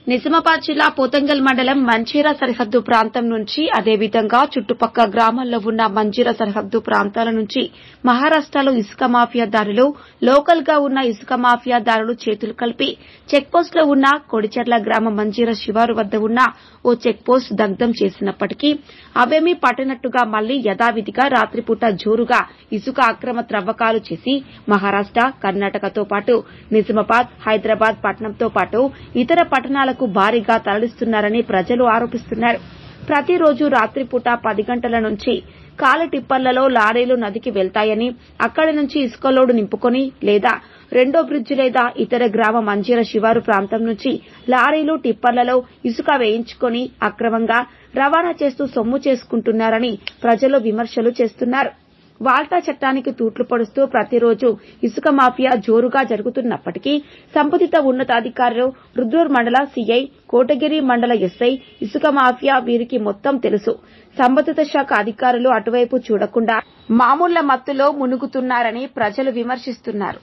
నిజామాబాద్ జిల్లా పోతంగల్ మండలం మంజీరా సరిహద్దు ప్రాంతం నుంచి అదేవిధంగా చుట్టుపక్కల గ్రామాల్లో ఉన్న మంజీరా సరిహద్దు ప్రాంతాల నుంచి మహారాష్టలో ఇసుక మాఫియాదారులు లోకల్ గా ఉన్న ఇసుక మాఫియాదారులు చేతులు కలిపి చెక్పోస్ట్ లో ఉన్న కొడిచెర్ల గ్రామ మంజీరా శివారు వద్ద ఉన్న ఓ చెక్పోస్ట్ దగ్ధం చేసినప్పటికీ అవేమీ పట్టనట్టుగా మళ్లీ యథావిధిగా రాత్రిపూట జోరుగా ఇసుక అక్రమ త్రవ్వకాలు చేసి మహారాష్ట కర్ణాటకతో పాటు నిజామాబాద్ హైదరాబాద్ పట్టణంతో పాటు ఇతర పట్టణాలకు భారీగా తరలిస్తున్నారని ప్రజలు ఆరోపిస్తున్నారు. ప్రతిరోజు రాత్రిపూట 10 గంటల నుంచి కాలి టిప్పర్లలో లారీలు నదికి వెళ్తాయని అక్కడి నుంచి ఇసుక లోడు నింపుకొని లేదా రెండో బ్రిడ్జి లేదా ఇతర గ్రామ మంజీరా శివారు ప్రాంతం నుంచి లారీలు టిప్పర్లలో ఇసుక వేయించుకొని అక్రమంగా రవాణా చేస్తూ సొమ్ము చేసుకుంటున్నారని ప్రజలు విమర్శలు చేస్తున్నారు. వాల్టా చట్టానికి తూట్లు పొడుస్తూ ప్రతిరోజు ఇసుక మాఫియా జోరుగా జరుగుతున్నప్పటికీ సంబంధిత ఉన్నతాధికారులు రుద్రూర్ మండల సీఐ కోటగిరి మండల ఎస్ఐ ఇసుక మాఫియా వీరికి మొత్తం తెలుసు. సంబంధిత శాఖ అధికారులు అటువైపు చూడకుండా మామూళ్ల మత్తులో మునుగుతున్నారని ప్రజలు విమర్శిస్తున్నారు.